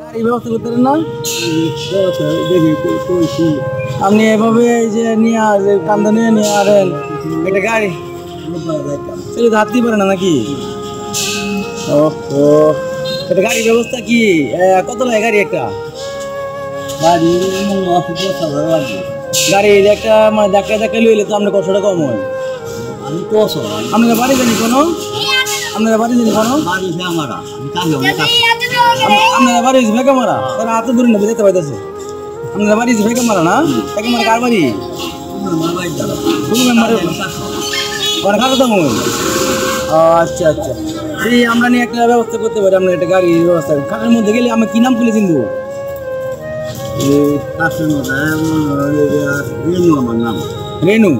গাড়ি ব্যবস্থা করতে পারেন না? আপনি এভাবে এই যে নিয়ে কান্দা নিয়ে নিয়ে আরেন একটা গাড়ি সেটা হাঁটতেই পারে না নাকি? ও একটা গাড়ির ব্যবস্থা কি কত লাগে গাড়ি একটা? গাড়ি একটা মানে ধাক্কা লইলে তো আপনার কষ্টটা কম হয়। আপনাদের বাড়ি জানি কোনো? আপনাদের বাড়ি জানি কোনো? আপনাদের বাড়ি ভেকা মারা তারা হাতে ধরে নেবে যেতে পাইতেছে। আপনাদের বাড়ি ভেকা মারা না? ভেকা মারা কার বাড়ি? আচ্ছা আচ্ছা, এই আমরা নিয়ে একটা ব্যবস্থা করতে পারি। আপনার একটা গাড়ির ব্যবস্থা খাটের মধ্যে গেলে আমরা কি নাম তুলে চিনবো? রেনু।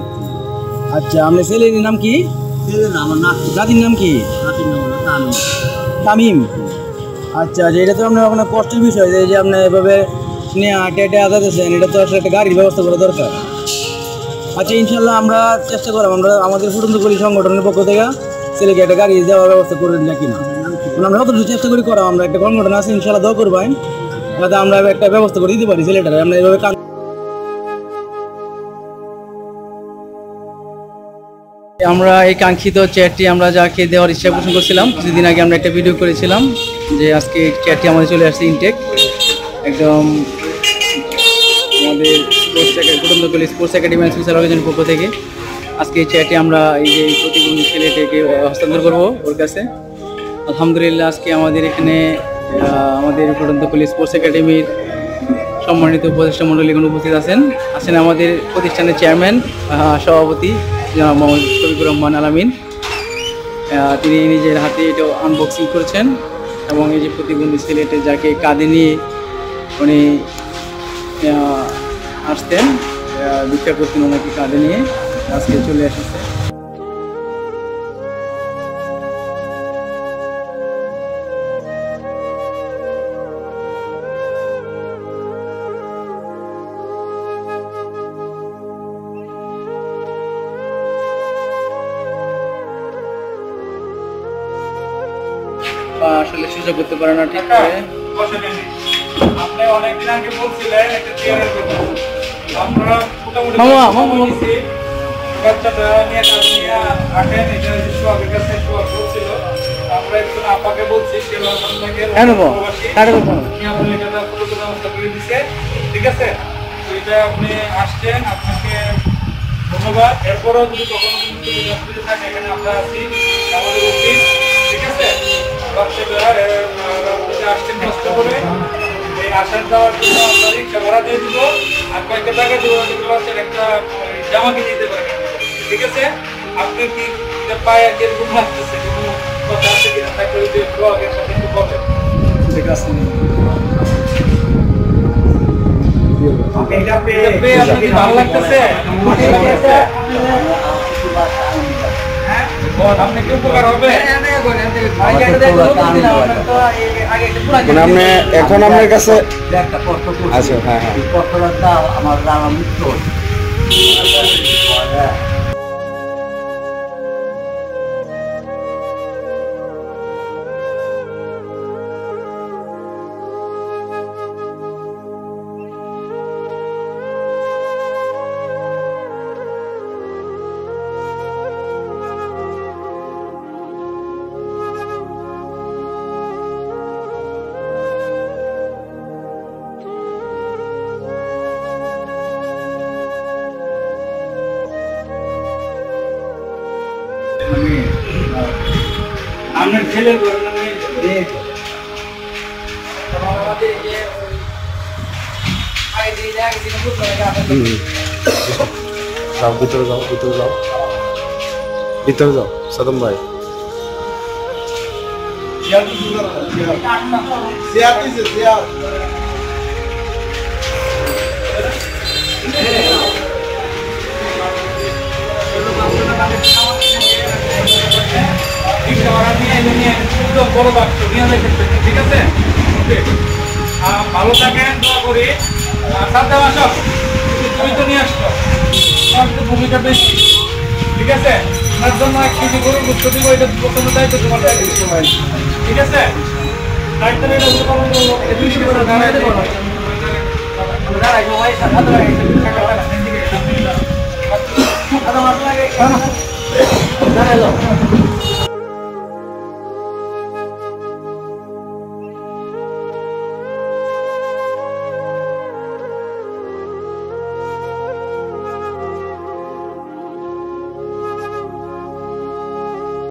আচ্ছা, আপনার ছেলের নাম কি? দাদির নাম কি? তামিম। আচ্ছা আচ্ছা, এটা তো আপনার কষ্টের বিষয় যে আপনার এভাবে নিয়ে হাঁটে হাঁটে আদাতেছেন, এটা তো আসলে একটা গাড়ির ব্যবস্থা করা দরকার। আচ্ছা, ইনশাল্লাহ আমরা চেষ্টা করব, আমরা আমাদের ফুটন্ত করি সংগঠনের পক্ষ থেকে ছেলেকে একটা গাড়ি দেওয়ার ব্যবস্থা করে দিই কিনা আমরা যতটুকু চেষ্টা করি করা। আমরা একটা সংগঠন আছে, ইনশাল্লাহ দোয়া করবেন যাতে আমরা একটা ব্যবস্থা করে দিতে পারি ছেলেটার। আমরা এইভাবে আমরা এই কাঙ্ক্ষিত চেয়ারটি আমরা যাকে দেওয়ার ইচ্ছা পোষণ করছিলাম, কিছুদিন আগে আমরা একটা ভিডিও করেছিলাম যে আজকে চেয়ারটি আমাদের চলে আসছে ইনটেক, একদম আমাদের স্পোর্টস একাডেমি অ্যান্ড অর্গানাইজেশনের পক্ষ থেকে। আজকে এই চেয়ারটি আমরা এই যে প্রতিবন্ধী ছেলেটিকে হস্তান্তর করবো ওর কাছে। আলহামদুলিল্লাহ, আজকে আমাদের এখানে আমাদের ফুটন্তকলি স্পোর্টস একাডেমির সম্মানিত উপদেষ্টা মণ্ডলীগণ উপস্থিত আছেন আমাদের প্রতিষ্ঠানের চেয়ারম্যান সভাপতি জনাব মোহাম্মদ শফিকুর রহমান আলামিন। তিনি নিজের হাতে এটা আনবক্সিং করেছেন এবং এই যে প্রতিবন্ধী ছেলেটি যাকে কাঁধে নিয়ে উনি আসতেন ভিক্ষা করতেন, ওনাকে কাঁধে নিয়ে আজকে চলে এসেছে। আসলে সুযোগ করতে পারে না ঠিক করে। আপনি অনেকদিন আগে বলছিলেন একটা চেয়ারের কথা, আমরা মোটামুটি বাচ্চাটা নিয়ে কাজ নিয়ে আসেন, এটা সোহাগের কাছে সোহাগ বলছিল, আমরা একজন আপাকে বলছি সে ব্যবস্থা করে দিচ্ছে। ঠিক আছে, তো এটা আপনি আসছেন, আপনাকে ধন্যবাদ। এরপরও যদি কখনো অসুবিধা থাকে এখানে আমরা আছি, আমাদের অফিস। ঠিক আছে, আসছেন কষ্ট করে, এই আসার যাওয়ার জন্য আমরা রিক্সা ভাড়া দিয়ে দিব আর কয়েকটা টাকা দেবো, একটা জামা কিনে দিতে পারেন। ঠিক আছে, আপনি কি পায়ে কিরকম লাগতেছে, কোনো কথা আছে কিনা থাকলে ওই যে ব্লগের সাথে একটু বলেন। ঠিক আছে, ভালো লাগতেছে? আপনি কি উপকার হবে? আপনি এখন আপনার কাছে আচ্ছা, হ্যাঁ হ্যাঁ, আমার আপনার ছেলের ঘটনা নিয়ে যাও ভিতরে যাও, ভিতরে যাও, ভিতরে যাও সাদম ভাই। বড় বাক্স নিয়ে দেখেন। ঠিক আছে, ভালো থাকেন, দোয়া করি। সাথে আসো, তুমি তো নিয়ে আসছো, ভূমিকা বেশি। ঠিক আছে, তার জন্য 1 কেজি গরুর গোশত দিব, এটা প্রথমে দায়িত্ব তোমার দায়িত্ব। ঠিক আছে, দায়িত্ব দাঁড়াই সবাই সাথে